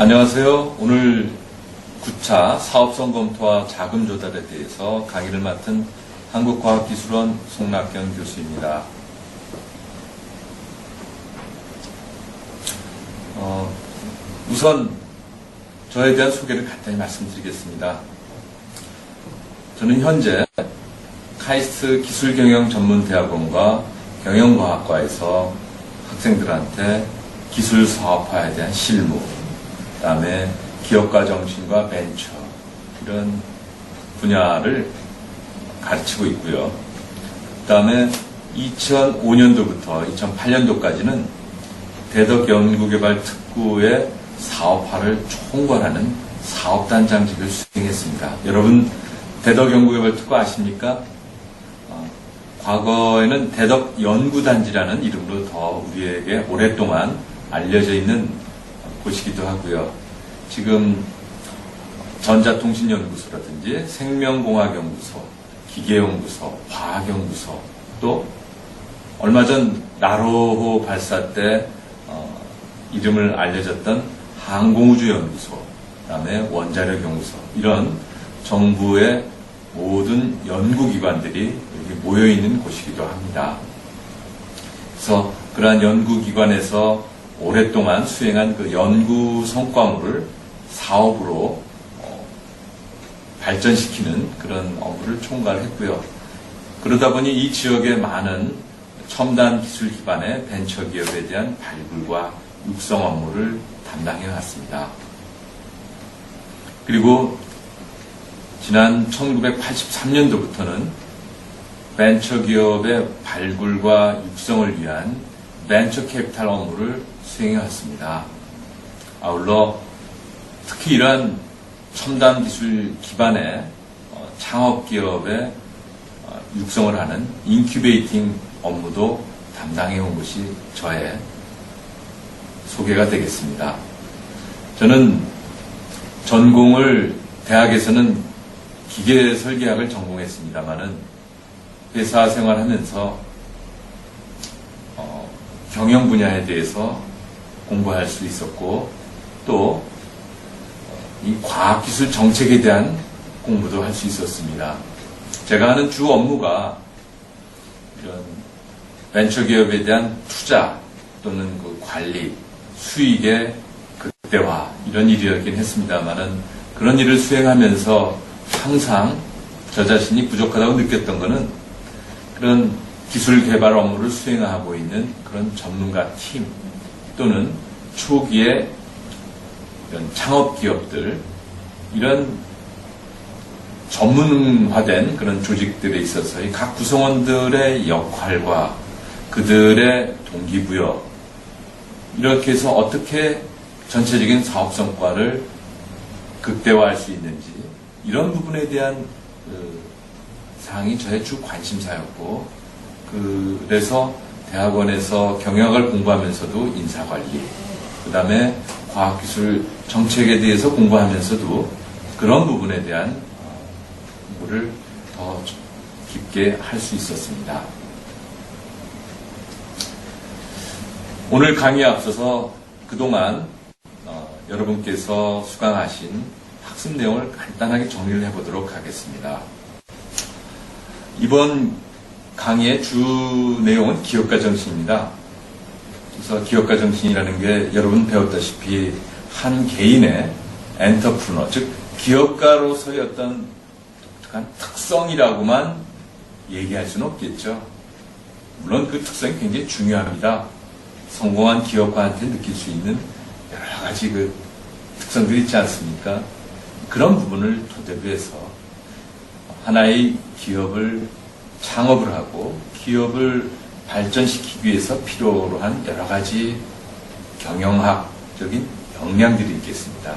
안녕하세요. 오늘 9차 사업성 검토와 자금 조달에 대해서 강의를 맡은 한국과학기술원 송낙경 교수입니다. 우선 저에 대한 소개를 간단히 말씀드리겠습니다. 저는 현재 카이스트 기술경영전문대학원과 경영과학과에서 학생들한테 기술사업화에 대한 실무, 그 다음에 기업가 정신과 벤처 이런 분야를 가르치고 있고요. 그 다음에 2005년도부터 2008년도까지는 대덕연구개발특구의 사업화를 총괄하는 사업단장직을 수행했습니다. 여러분 대덕연구개발특구 아십니까? 과거에는 대덕연구단지라는 이름으로 더 우리에게 오랫동안 알려져 있는 곳이기도 하고요. 지금 전자통신연구소라든지 생명공학연구소, 기계연구소, 과학연구소, 또 얼마 전 나로호 발사 때 이름을 알려졌던 항공우주연구소, 그 다음에 원자력연구소, 이런 정부의 모든 연구기관들이 여기 모여있는 곳이기도 합니다. 그래서 그러한 연구기관에서 오랫동안 수행한 그 연구 성과물을 사업으로 발전시키는 그런 업무를 총괄했고요. 그러다 보니 이 지역의 많은 첨단 기술 기반의 벤처기업에 대한 발굴과 육성 업무를 담당해 왔습니다. 그리고 지난 1983년도부터는 벤처기업의 발굴과 육성을 위한 벤처 캐피탈 업무를 수행해 왔습니다. 아울러 특히 이러한 첨단 기술 기반의 창업기업의 육성을 하는 인큐베이팅 업무도 담당해 온 것이 저의 소개가 되겠습니다. 저는 전공을 대학에서는 기계설계학을 전공했습니다마는 회사 생활하면서 경영 분야에 대해서 공부할 수 있었고 또 이 과학기술 정책에 대한 공부도 할 수 있었습니다. 제가 하는 주 업무가 이런 벤처기업에 대한 투자 또는 그 관리, 수익의 극대화 이런 일이었긴 했습니다만은 그런 일을 수행하면서 항상 저 자신이 부족하다고 느꼈던 것은 그런 기술 개발 업무를 수행하고 있는 그런 전문가 팀 또는 초기의 이런 창업 기업들 이런 전문화된 그런 조직들에 있어서 이 각 구성원들의 역할과 그들의 동기부여 이렇게 해서 어떻게 전체적인 사업 성과를 극대화할 수 있는지 이런 부분에 대한 사항이 저의 주 관심사였고 그래서 대학원에서 경영학을 공부하면서도 인사관리 그 다음에 과학기술 정책에 대해서 공부하면서도 그런 부분에 대한 공부를 더 깊게 할 수 있었습니다. 오늘 강의에 앞서서 그동안 여러분께서 수강하신 학습 내용을 간단하게 정리를 해보도록 하겠습니다. 이번 강의의 주 내용은 기업가 정신입니다. 그래서 기업가 정신이라는 게 여러분 배웠다시피 한 개인의 엔터프르너, 즉 기업가로서의 어떤 독특한 특성이라고만 얘기할 수는 없겠죠. 물론 그 특성이 굉장히 중요합니다. 성공한 기업가한테 느낄 수 있는 여러 가지 그 특성들이 있지 않습니까? 그런 부분을 토대로 해서 하나의 기업을 창업을 하고 기업을 발전시키기 위해서 필요로 한 여러 가지 경영학적인 역량들이 있겠습니다.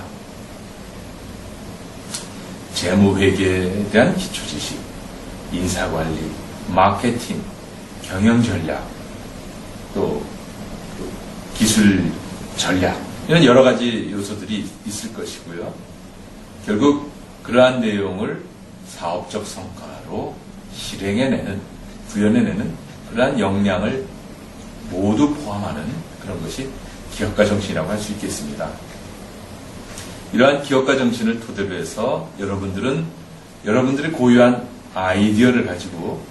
재무회계에 대한 기초지식, 인사관리, 마케팅, 경영전략, 또 기술 전략 이런 여러 가지 요소들이 있을 것이고요. 결국 그러한 내용을 사업적 성과로 실행해내는, 구현해내는 그러한 역량을 모두 포함하는 그런 것이 기업가 정신이라고 할 수 있겠습니다. 이러한 기업가 정신을 토대로 해서 여러분들은 여러분들의 고유한 아이디어를 가지고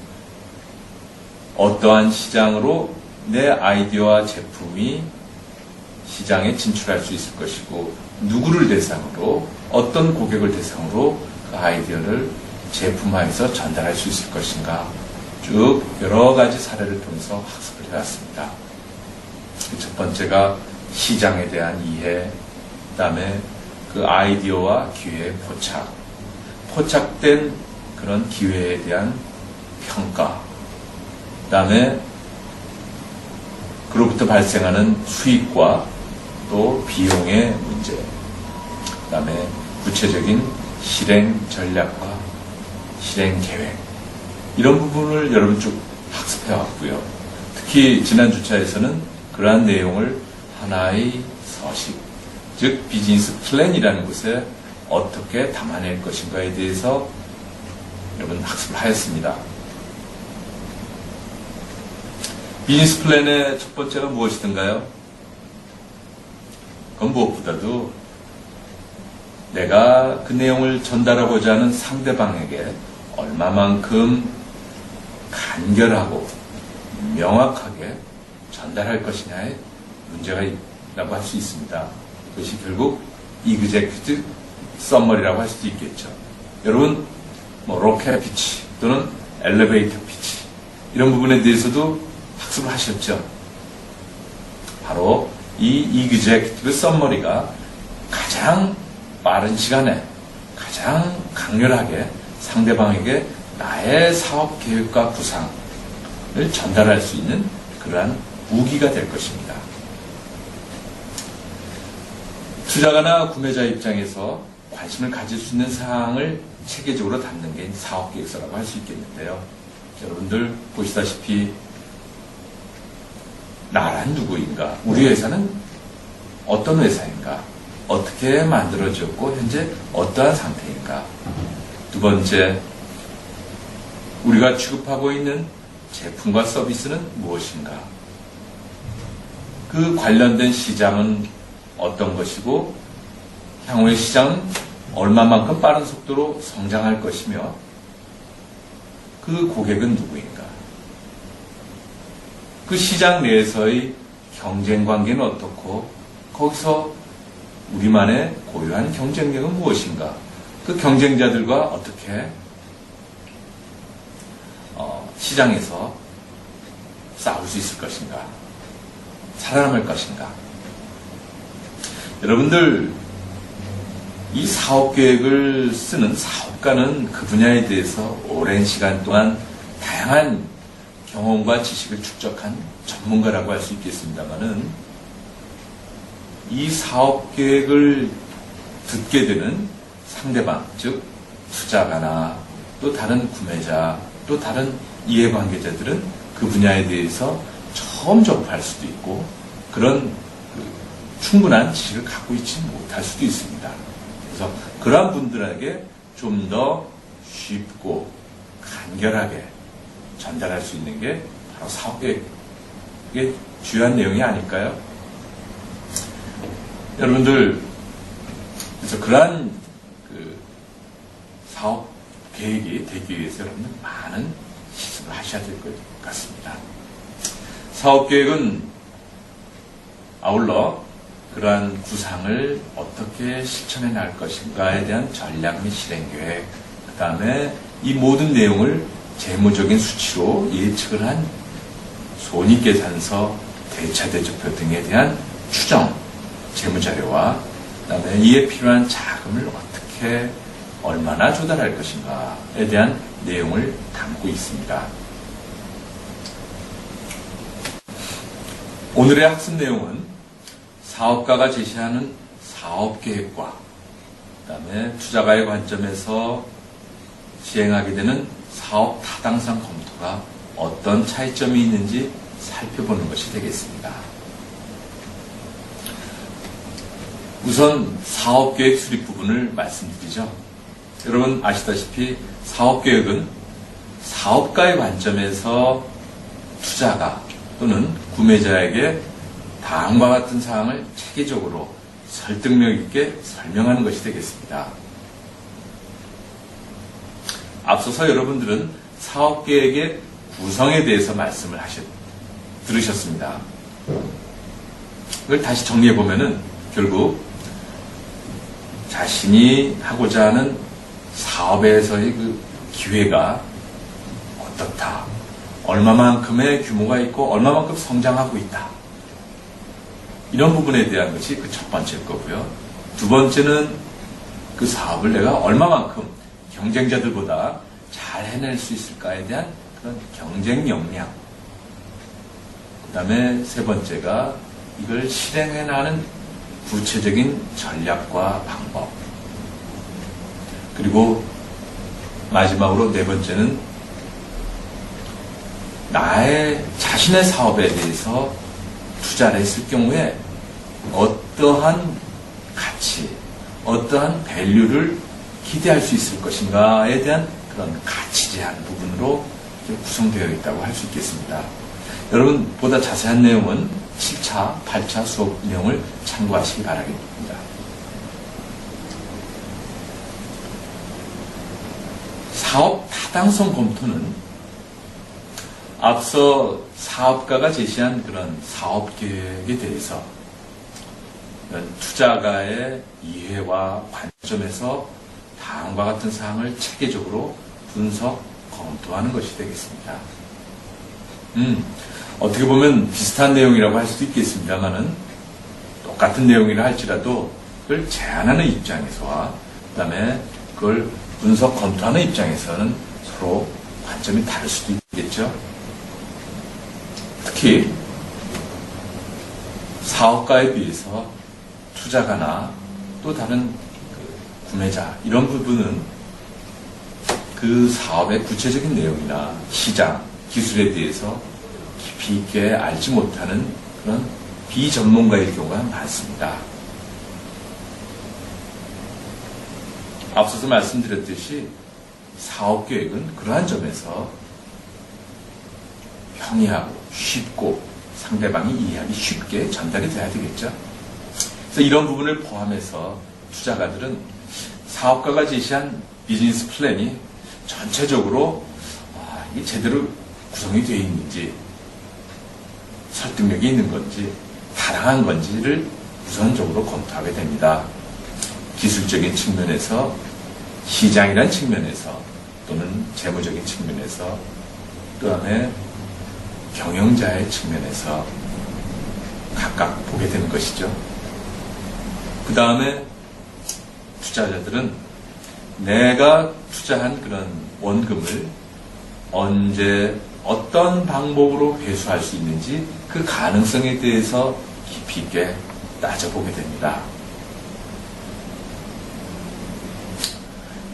어떠한 시장으로 내 아이디어와 제품이 시장에 진출할 수 있을 것이고, 누구를 대상으로, 어떤 고객을 대상으로 그 아이디어를 제품화해서 전달할 수 있을 것인가, 쭉 여러 가지 사례를 통해서 학습을 해왔습니다. 첫 번째가 시장에 대한 이해, 그 다음에 그 아이디어와 기회의 포착된 그런 기회에 대한 평가, 그 다음에 그로부터 발생하는 수익과 또 비용의 문제, 그 다음에 구체적인 실행 전략과 실행 계획, 이런 부분을 여러분 쭉 학습해 왔고요. 특히 지난 주차에서는 그러한 내용을 하나의 서식, 즉 비즈니스 플랜이라는 곳에 어떻게 담아낼 것인가에 대해서 여러분 학습을 하였습니다. 비즈니스 플랜의 첫 번째가 무엇이든가요? 그건 무엇보다도 내가 그 내용을 전달하고자 하는 상대방에게 얼마만큼 간결하고 명확하게 전달할 것이냐의 문제가 있다고 할 수 있습니다. 그것이 결국 이그제큐티브 썸머리라고 할 수도 있겠죠. 여러분, 로켓 피치 또는 엘리베이터 피치, 이런 부분에 대해서도 학습을 하셨죠. 바로 이 이그제큐티브 썸머리가 가장 빠른 시간에 가장 강렬하게 상대방에게 나의 사업 계획과 구상을 전달할 수 있는 그러한 무기가 될 것입니다. 투자가나 구매자 입장에서 관심을 가질 수 있는 사항을 체계적으로 담는 게 사업계획서라고 할 수 있겠는데요. 여러분들 보시다시피 나란 누구인가? 우리 회사는 어떤 회사인가? 어떻게 만들어졌고 현재 어떠한 상태인가? 두 번째, 우리가 취급하고 있는 제품과 서비스는 무엇인가? 그 관련된 시장은 어떤 것이고 향후의 시장은 얼마만큼 빠른 속도로 성장할 것이며 그 고객은 누구인가? 그 시장 내에서의 경쟁 관계는 어떻고 거기서 우리만의 고유한 경쟁력은 무엇인가? 그 경쟁자들과 어떻게 시장에서 싸울 수 있을 것인가? 살아남을 것인가? 여러분들, 이 사업계획을 쓰는 사업가는 그 분야에 대해서 오랜 시간 동안 다양한 경험과 지식을 축적한 전문가라고 할 수 있겠습니다만은, 이 사업계획을 듣게 되는 상대방, 즉 투자가나 또 다른 구매자, 또 다른 이해관계자들은 그 분야에 대해서 처음 접할 수도 있고 그런 충분한 지식을 갖고 있지 못할 수도 있습니다. 그래서 그러한 분들에게 좀 더 쉽고 간결하게 전달할 수 있는 게 바로 사업계획의 주요한 내용이 아닐까요? 여러분들, 그래서 그러한 사업 계획이 되기 위해서 여러분들 많은 시습을 하셔야 될 것 같습니다. 사업 계획은 아울러 그러한 구상을 어떻게 실천해 나갈 것인가에 대한 전략 및 실행 계획, 그 다음에 이 모든 내용을 재무적인 수치로 예측을 한 손익계산서, 대차대조표 등에 대한 추정, 재무자료와 그 다음에 이에 필요한 자금을 어떻게 얼마나 조달할 것인가에 대한 내용을 담고 있습니다. 오늘의 학습 내용은 사업가가 제시하는 사업계획과 그 다음에 투자가의 관점에서 시행하게 되는 사업 타당성 검토가 어떤 차이점이 있는지 살펴보는 것이 되겠습니다. 우선 사업계획 수립 부분을 말씀드리죠. 여러분 아시다시피 사업계획은 사업가의 관점에서 투자가 또는 구매자에게 다음과 같은 사항을 체계적으로 설득력 있게 설명하는 것이 되겠습니다. 앞서서 여러분들은 사업계획의 구성에 대해서 말씀을 들으셨습니다. 그걸 다시 정리해보면은 결국 자신이 하고자 하는 사업에서의 그 기회가 어떻다, 얼마만큼의 규모가 있고 얼마만큼 성장하고 있다, 이런 부분에 대한 것이 그 첫 번째일 거고요. 두 번째는 그 사업을 내가 얼마만큼 경쟁자들보다 잘 해낼 수 있을까에 대한 그런 경쟁 역량. 그 다음에 세 번째가 이걸 실행해 나가는 구체적인 전략과 방법. 그리고 마지막으로 네 번째는 나의 자신의 사업에 대해서 투자를 했을 경우에 어떠한 가치, 어떠한 밸류를 기대할 수 있을 것인가에 대한 그런 가치 제한 부분으로 구성되어 있다고 할 수 있겠습니다. 여러분, 보다 자세한 내용은 7차, 8차 수업 내용을 참고하시기 바라겠습니다. 사업 타당성 검토는 앞서 사업가가 제시한 그런 사업 계획에 대해서 투자가의 이해와 관점에서 다음과 같은 사항을 체계적으로 분석, 검토하는 것이 되겠습니다. 어떻게 보면 비슷한 내용이라고 할 수도 있겠습니다만은 똑같은 내용이라 할지라도 그걸 제안하는 입장에서와 그 다음에 그걸 분석, 검토하는 입장에서는 서로 관점이 다를 수도 있겠죠. 특히 사업가에 비해서 투자가나 또 다른 구매자 이런 부분은 그 사업의 구체적인 내용이나 시장, 기술에 대해서 깊이 있게 알지 못하는 그런 비전문가일 경우가 많습니다. 앞서서 말씀드렸듯이 사업계획은 그러한 점에서 평이하고 쉽고 상대방이 이해하기 쉽게 전달이 돼야 되겠죠. 그래서 이런 부분을 포함해서 투자가들은 사업가가 제시한 비즈니스 플랜이 전체적으로 이게 제대로 구성이 되어 있는지, 설득력이 있는 건지, 타당한 건지를 우선적으로 검토하게 됩니다. 기술적인 측면에서, 시장이라는 측면에서, 또는 재무적인 측면에서, 그 다음에 경영자의 측면에서 각각 보게 되는 것이죠. 그 다음에 투자자들은 내가 투자한 그런 원금을 언제 어떤 방법으로 회수할 수 있는지 그 가능성에 대해서 깊이 있게 따져보게 됩니다.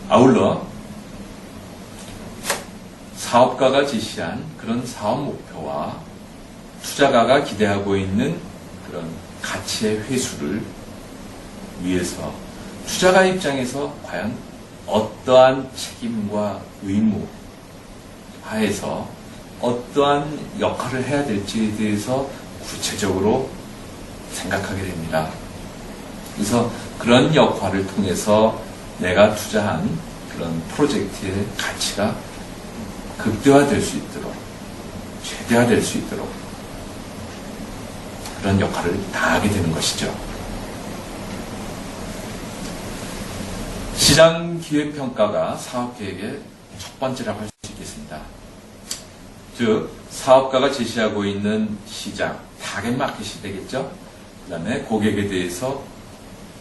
아울러 사업가가 제시한 그런 사업 목표와 투자가가 기대하고 있는 그런 가치의 회수를 위해서 투자가 입장에서 과연 어떠한 책임과 의무 하에서 어떠한 역할을 해야 될지에 대해서 구체적으로 생각하게 됩니다. 그래서 그런 역할을 통해서 내가 투자한 그런 프로젝트의 가치가 극대화될 수 있도록, 최대화될 수 있도록 그런 역할을 다하게 되는 것이죠. 시장기획평가가 사업계획의 첫 번째라고 할 수 있겠습니다. 즉, 사업가가 제시하고 있는 시장, 타겟 마켓이 되겠죠. 그 다음에 고객에 대해서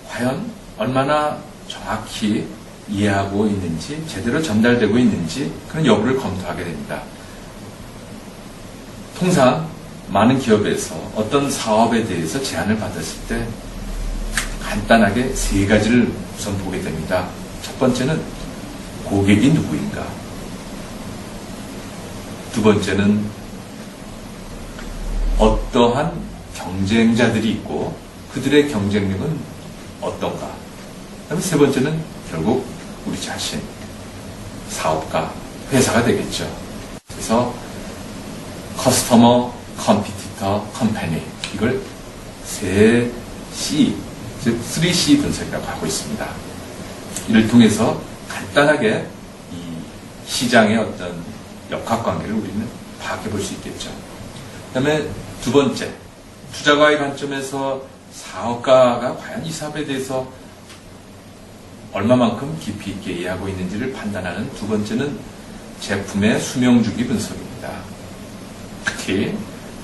과연 얼마나 정확히 이해하고 있는지, 제대로 전달되고 있는지 그런 여부를 검토하게 됩니다. 통상 많은 기업에서 어떤 사업에 대해서 제안을 받았을 때 간단하게 세 가지를 우선 보게 됩니다. 첫 번째는 고객이 누구인가? 두 번째는 어떠한 경쟁자들이 있고 그들의 경쟁력은 어떤가? 그다음에 세 번째는 결국 우리 자신, 사업가, 회사가 되겠죠. 그래서 커스터머, 컴피티터, 컴퍼니 이걸 세 C, 즉 3C 분석이라고 하고 있습니다. 이를 통해서 간단하게 이 시장의 어떤 역학관계를 우리는 파악해 볼 수 있겠죠. 그 다음에 두 번째, 투자가의 관점에서 사업가가 과연 이 사업에 대해서 얼마만큼 깊이 있게 이해하고 있는지를 판단하는 두 번째는 제품의 수명주기 분석입니다. 특히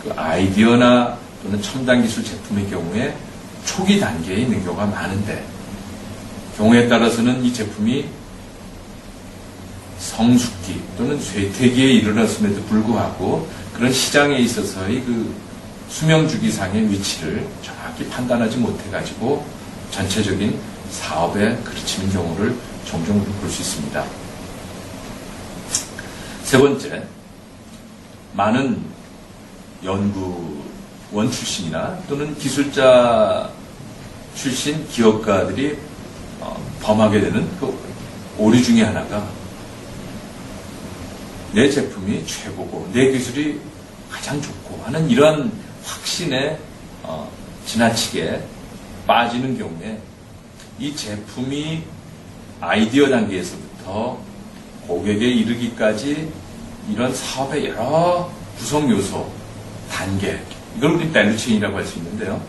그 아이디어나 또는 첨단 기술 제품의 경우에 초기 단계에 있는 경우가 많은데, 경우에 따라서는 이 제품이 성숙기 또는 쇠퇴기에 이르렀음에도 불구하고 그런 시장에 있어서의 그 수명주기상의 위치를 정확히 판단하지 못해가지고 전체적인 사업에 그르치는 경우를 종종 볼 수 있습니다. 세 번째, 많은 연구원 출신이나 또는 기술자 출신 기업가들이 범하게 되는 그 오류 중에 하나가 내 제품이 최고고 내 기술이 가장 좋고 하는 이러한 확신에 지나치게 빠지는 경우에 이 제품이 아이디어 단계에서부터 고객에 이르기까지 이런 사업의 여러 구성 요소, 단계, 이걸 우리 밸류체인이라고 할 수 있는데요.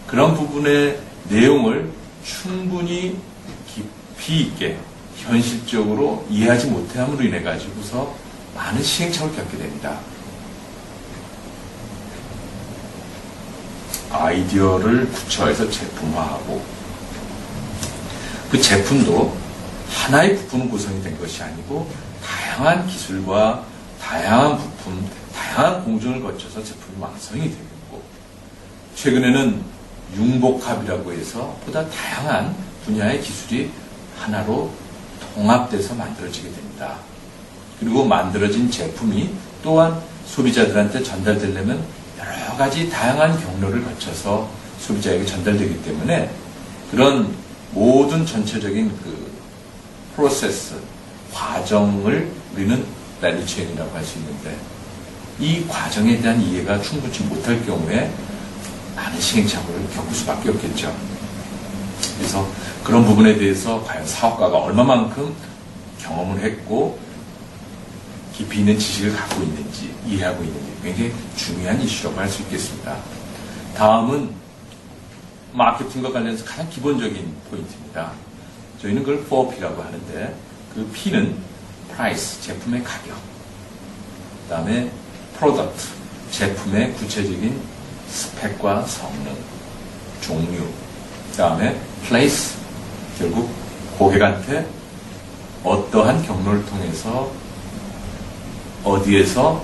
그런 부분의 내용을 충분히 깊이 있게 현실적으로 이해하지 못함으로 인해 가지고서 많은 시행착오를 겪게 됩니다. 아이디어를 구체화해서 제품화하고 그 제품도 하나의 부품은 구성이 된 것이 아니고 다양한 기술과 다양한 부품, 다양한 공정을 거쳐서 제품이 완성이 되고 있고, 최근에는 융복합이라고 해서 보다 다양한 분야의 기술이 하나로 통합돼서 만들어지게 됩니다. 그리고 만들어진 제품이 또한 소비자들한테 전달되려면 여러 가지 다양한 경로를 거쳐서 소비자에게 전달되기 때문에 그런 모든 전체적인 그 프로세스, 과정을 우리는 밸류체인이라고 할 수 있는데, 이 과정에 대한 이해가 충분치 못할 경우에 많은 시행착오를 겪을 수밖에 없겠죠. 그래서 그런 부분에 대해서 과연 사업가가 얼마만큼 경험을 했고 깊이 있는 지식을 갖고 있는지, 이해하고 있는지 굉장히 중요한 이슈라고 할 수 있겠습니다. 다음은 마케팅과 관련해서 가장 기본적인 포인트입니다. 저희는 그걸 4P라고 하는데, 그 P는 price, 제품의 가격, 그 다음에 product, 제품의 구체적인 스펙과 성능, 종류, 그 다음에 place, 결국 고객한테 어떠한 경로를 통해서 어디에서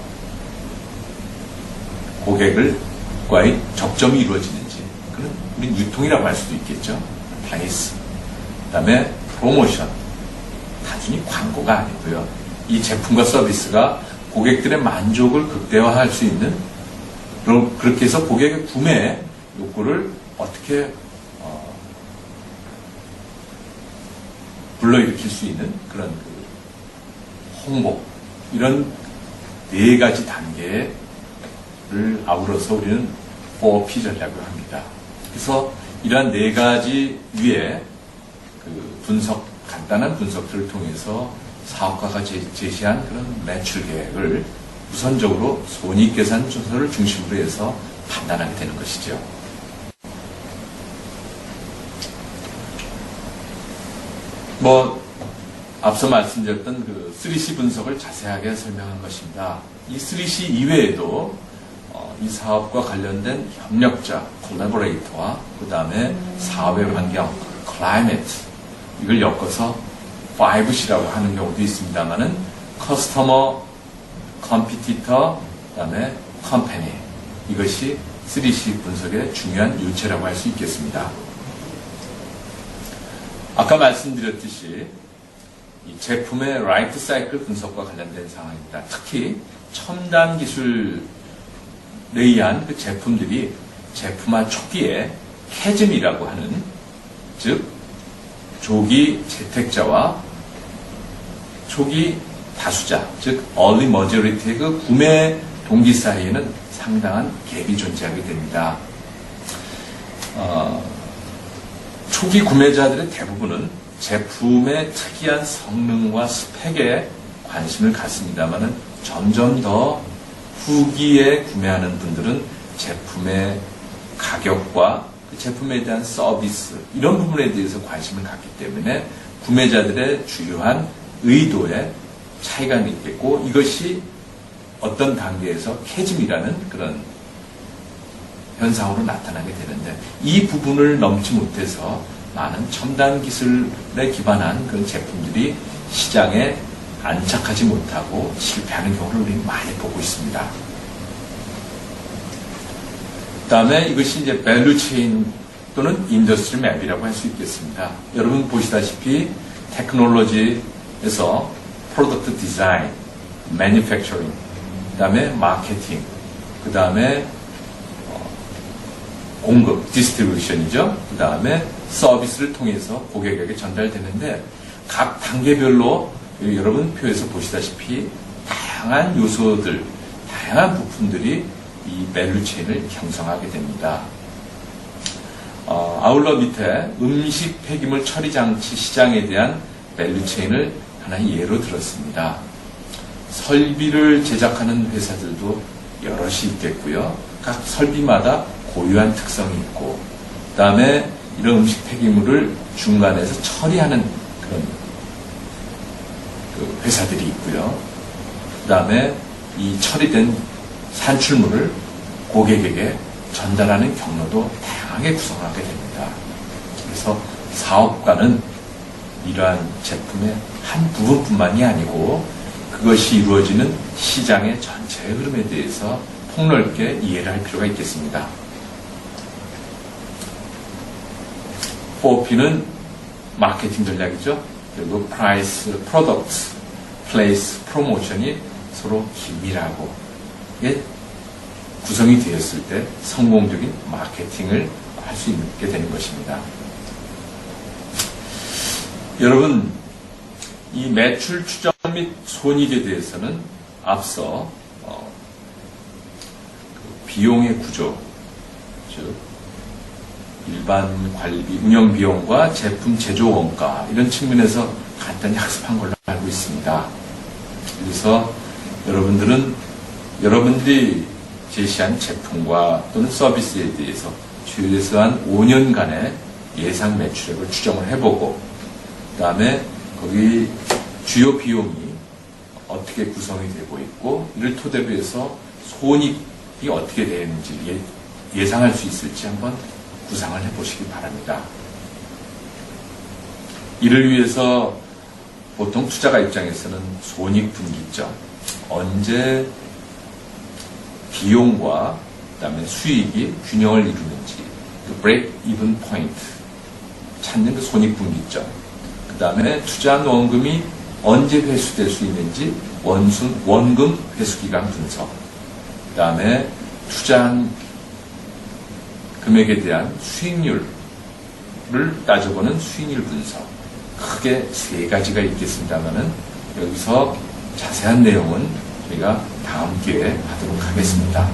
고객과의 접점이 이루어지는지, 그런 우리 유통이라고 할 수도 있겠죠. place, 그 다음에 promotion, 단순히 광고가 아니고요. 이 제품과 서비스가 고객들의 만족을 극대화할 수 있는, 그렇게 해서 고객의 구매 욕구를 어떻게 불러일으킬 수 있는 그런 홍보, 이런 네 가지 단계를 아우러서 우리는 4P 전략을 합니다. 그래서 이러한 네 가지 위에 그 분석, 간단한 분석들을 통해서 사업가가 제시한 그런 매출 계획을 우선적으로 손익계산 조사를 중심으로 해서 판단하게 되는 것이죠. 앞서 말씀드렸던 그 3C 분석을 자세하게 설명한 것입니다. 이 3C 이외에도 이 사업과 관련된 협력자, 콜라보레이터와 그 다음에 사회 환경, 클라이메트, 이걸 엮어서 5C라고 하는 경우도 있습니다만은 커스터머, 컴피티터, 그 다음에 컴퍼니, 이것이 3C 분석의 중요한 유체라고 할 수 있겠습니다. 아까 말씀드렸듯이 이 제품의 라이프 사이클 분석과 관련된 상황입니다. 특히 첨단 기술에 의한 그 제품들이 제품화 초기에 캐즘이라고 하는, 즉 조기 채택자와 초기 다수자, 즉 early majority의 그 구매 동기 사이에는 상당한 갭이 존재하게 됩니다. 초기 구매자들의 대부분은 제품의 특이한 성능과 스펙에 관심을 갖습니다만은 점점 더 후기에 구매하는 분들은 제품의 가격과 그 제품에 대한 서비스 이런 부분에 대해서 관심을 갖기 때문에 구매자들의 주요한 의도에 차이가 있겠고 이것이 어떤 단계에서 캐즘이라는 그런 현상으로 나타나게 되는데 이 부분을 넘지 못해서 많은 첨단 기술에 기반한 그런 제품들이 시장에 안착하지 못하고 실패하는 경우를 우리는 많이 보고 있습니다. 그 다음에 이것이 이제 밸류 체인 또는 인더스트리 맵이라고 할 수 있겠습니다. 여러분 보시다시피 테크놀로지에서 프로덕트 디자인, 매니팩처링, 그 다음에 마케팅, 그 다음에 공급, 디스트리뷰션이죠. 그 다음에 서비스를 통해서 고객에게 전달되는데 각 단계별로 여러분 표에서 보시다시피 다양한 요소들, 다양한 부품들이 이 밸류 체인을 형성하게 됩니다. 아울러 밑에 음식 폐기물 처리 장치 시장에 대한 밸류 체인을 하나의 예로 들었습니다. 설비를 제작하는 회사들도 여럿이 있겠고요. 각 설비마다 고유한 특성이 있고, 그 다음에 이런 음식 폐기물을 중간에서 처리하는 그런 그 회사들이 있고요. 그 다음에 이 처리된 산출물을 고객에게 전달하는 경로도 다양하게 구성하게 됩니다. 그래서 사업가는 이러한 제품의 한 부분뿐만이 아니고 그것이 이루어지는 시장의 전체 흐름에 대해서 폭넓게 이해를 할 필요가 있겠습니다. 4P는 마케팅 전략이죠. 그리고 프라이스, 프로덕트, 플레이스, 프로모션이 서로 긴밀하고 구성이 되었을 때 성공적인 마케팅을 할 수 있게 되는 것입니다. 여러분, 이 매출 추정 및 손익에 대해서는 앞서 비용의 구조, 즉 일반 관리비, 운영 비용과 제품 제조 원가 이런 측면에서 간단히 학습한 걸로 알고 있습니다. 그래서 여러분들이 제시한 제품과 또는 서비스에 대해서 최소한 5년간의 예상 매출액을 추정을 해보고 그 다음에 거기 주요 비용이 어떻게 구성이 되고 있고 이를 토대로 해서 손익이 어떻게 되는지 예상할 수 있을지 한번 구상을 해보시기 바랍니다. 이를 위해서 보통 투자가 입장에서는 손익분기점, 언제 비용과 그다음에 수익이 균형을 이루는지, 그 break even point 찾는 그 손익분기점, 그 다음에 투자한 원금이 언제 회수될 수 있는지 원금 회수기간 분석, 그 다음에 투자한 금액에 대한 수익률을 따져보는 수익률 분석. 크게 세 가지가 있겠습니다만은 여기서 자세한 내용은 저희가 다음 기회에 하도록 하겠습니다.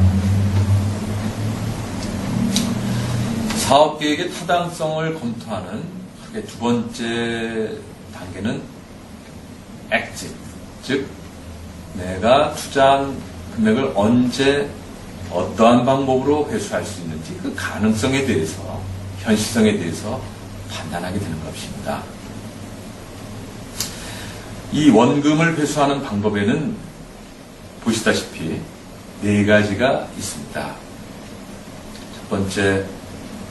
사업계획의 타당성을 검토하는 크게 두 번째 단계는 exit, 즉 내가 투자한 금액을 언제 어떠한 방법으로 회수할 수 있는지 그 가능성에 대해서, 현실성에 대해서 판단하게 되는 것입니다. 이 원금을 회수하는 방법에는 보시다시피 네 가지가 있습니다. 첫 번째,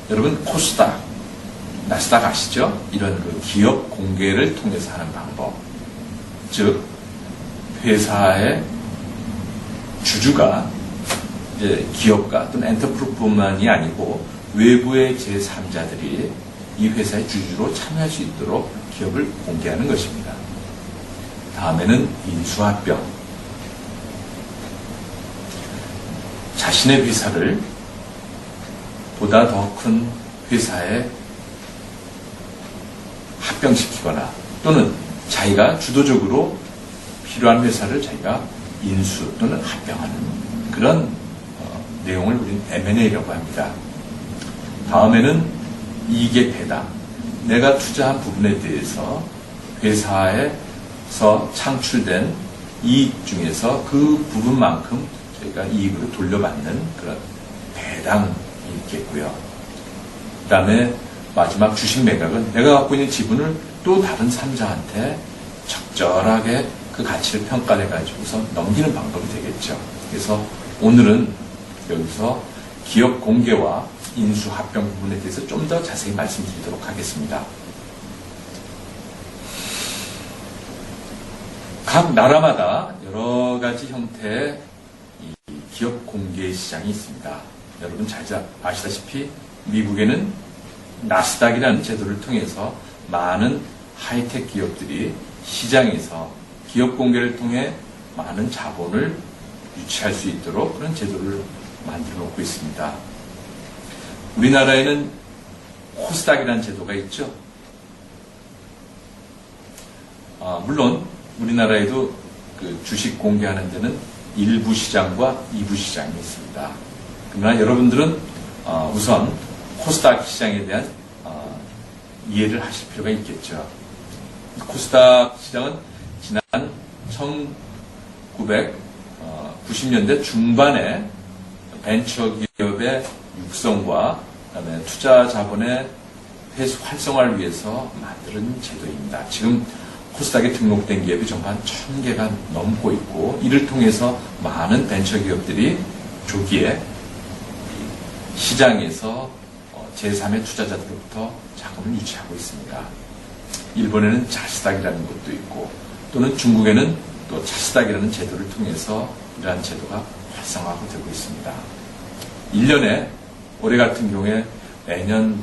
여러분 코스닥, 나스닥 아시죠? 이런 그 기업 공개를 통해서 하는 방법. 즉, 회사의 주주가 이제 기업가 또는 엔터프로뿐만이 아니고 외부의 제3자들이 이 회사의 주주로 참여할 수 있도록 기업을 공개하는 것입니다. 다음에는 인수합병. 자신의 회사를 보다 더 큰 회사에 합병시키거나 또는 자기가 주도적으로 필요한 회사를 자기가 인수 또는 합병하는 그런 내용을 우리는 M&A라고 합니다. 다음에는 이익의 배당. 내가 투자한 부분에 대해서 회사에서 창출된 이익 중에서 그 부분만큼 저희가 이익으로 돌려받는 그런 배당이 있겠고요. 그 다음에 마지막 주식 매각은 내가 갖고 있는 지분을 또 다른 삼자한테 적절하게 그 가치를 평가해 가지고서 넘기는 방법이 되겠죠. 그래서 오늘은 여기서 기업 공개와 인수 합병 부분에 대해서 좀 더 자세히 말씀드리도록 하겠습니다. 각 나라마다 여러 가지 형태의 기업 공개 시장이 있습니다. 여러분 잘 아시다시피 미국에는 나스닥이라는 제도를 통해서 많은 하이텍 기업들이 시장에서 기업 공개를 통해 많은 자본을 유치할 수 있도록 그런 제도를 만들어 놓고 있습니다. 우리나라에는 코스닥이라는 제도가 있죠. 물론 우리나라에도 그 주식 공개하는 데는 일부 시장과 이부 시장이 있습니다. 그러나 여러분들은 우선 코스닥 시장에 대한 이해를 하실 필요가 있겠죠. 코스닥 시장은 지난 1990년대 중반에 벤처 기업의 육성과 그다음에 투자 자본의 회수 활성화를 위해서 만든 제도입니다. 지금 코스닥에 등록된 기업이 정말 1000개가 넘고 있고 이를 통해서 많은 벤처 기업들이 조기에 시장에서 제3의 투자자들로부터 자금을 유치하고 있습니다. 일본에는 자스닥이라는 것도 있고 또는 중국에는 또 차스닥이라는 제도를 통해서 이러한 제도가 활성화가 되고 있습니다. 1년에 올해 같은 경우에 매년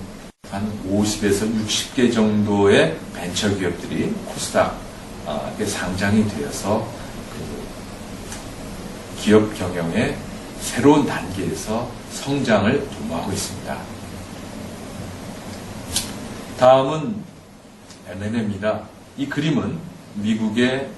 한 50에서 60개 정도의 벤처 기업들이 코스닥에 상장이 되어서 그 기업 경영의 새로운 단계에서 성장을 도모하고 있습니다. 다음은 M&A입니다. 이 그림은 미국의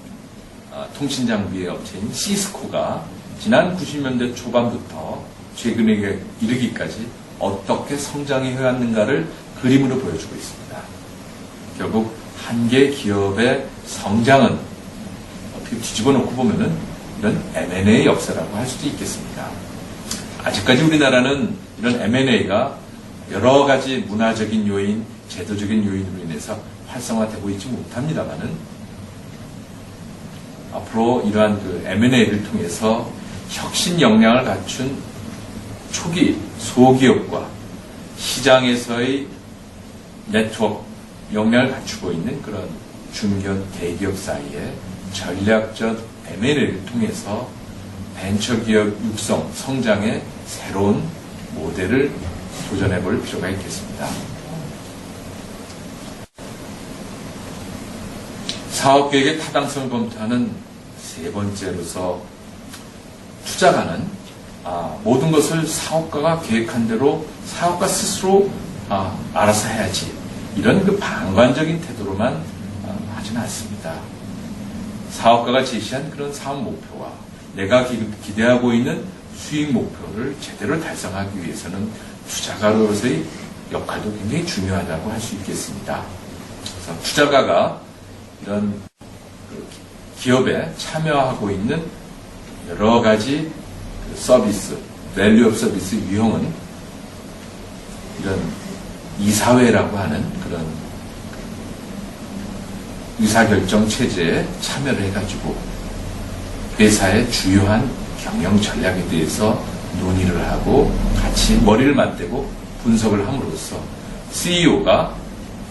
통신장비 업체인 시스코가 지난 90년대 초반부터 최근에 이르기까지 어떻게 성장해 왔는가를 그림으로 보여주고 있습니다. 결국 한 개 기업의 성장은 어떻게 뒤집어 놓고 보면은 이런 M&A 역사라고 할 수도 있겠습니다. 아직까지 우리나라는 이런 M&A가 여러 가지 문화적인 요인, 제도적인 요인으로 인해서 활성화되고 있지 못합니다만은 앞으로 이러한 그 M&A를 통해서 혁신 역량을 갖춘 초기 소기업과 시장에서의 네트워크 역량을 갖추고 있는 그런 중견 대기업 사이에 전략적 M&A를 통해서 벤처기업 육성, 성장의 새로운 모델을 도전해 볼 필요가 있겠습니다. 사업계획의 타당성을 검토하는 세 번째로서 투자가는 모든 것을 사업가가 계획한 대로 사업가 스스로 알아서 해야지 이런 그 방관적인 태도로만 하지는 않습니다. 사업가가 제시한 그런 사업 목표와 내가 기대하고 있는 수익 목표를 제대로 달성하기 위해서는 투자가로서의 역할도 굉장히 중요하다고 할 수 있겠습니다. 그래서 투자가가 이런 기업에 참여하고 있는 여러 가지 서비스, 밸류업 서비스 유형은 이런 이사회라고 하는 그런 의사결정 체제에 참여를 해가지고 회사의 주요한 경영 전략에 대해서 논의를 하고 같이 머리를 맞대고 분석을 함으로써 CEO가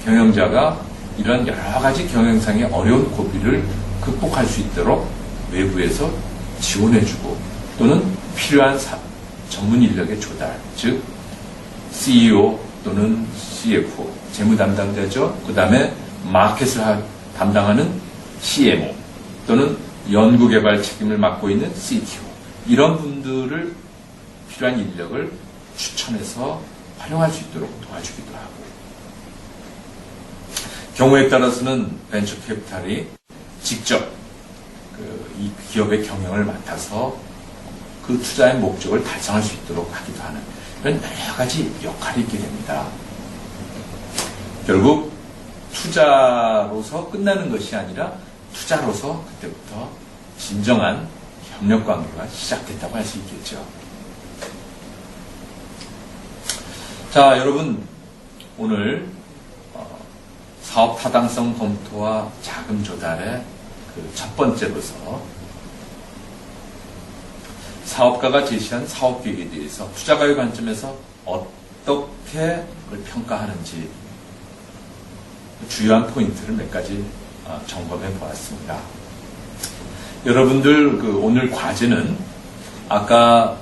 경영자가 이런 여러 가지 경영상의 어려운 고비를 극복할 수 있도록 외부에서 지원해주고 또는 필요한 전문 인력의 조달, 즉 CEO 또는 CFO, 재무 담당자죠. 그 다음에 마켓을 담당하는 CMO 또는 연구개발 책임을 맡고 있는 CTO 이런 분들을 필요한 인력을 추천해서 활용할 수 있도록 도와주기도 하고 경우에 따라서는 벤처 캐피탈이 직접 이 기업의 경영을 맡아서 그 투자의 목적을 달성할 수 있도록 하기도 하는 이런 여러 가지 역할이 있게 됩니다. 결국 투자로서 끝나는 것이 아니라 투자로서 그때부터 진정한 협력 관계가 시작됐다고 할 수 있겠죠. 자, 여러분, 오늘 사업 타당성 검토와 자금 조달의 그 첫 번째로서 사업가가 제시한 사업 계획에 대해서 투자가의 관점에서 어떻게 그걸 평가하는지 주요한 포인트를 몇 가지 점검해 보았습니다. 여러분들 오늘 과제는 아까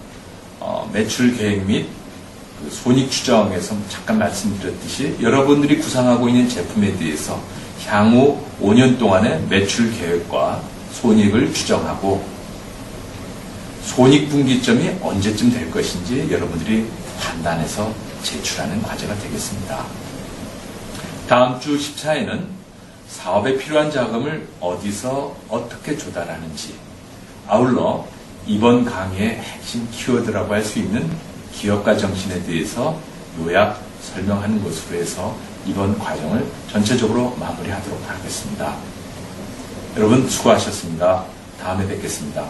매출 계획 및 손익 추정에서 잠깐 말씀드렸듯이 여러분들이 구상하고 있는 제품에 대해서 향후 5년 동안의 매출 계획과 손익을 추정하고 손익분기점이 언제쯤 될 것인지 여러분들이 판단해서 제출하는 과제가 되겠습니다. 다음 주 10차에는 사업에 필요한 자금을 어디서 어떻게 조달하는지, 아울러 이번 강의의 핵심 키워드라고 할 수 있는 기업가 정신에 대해서 요약 설명하는 것으로 해서 이번 과정을 전체적으로 마무리하도록 하겠습니다. 여러분 수고하셨습니다. 다음에 뵙겠습니다.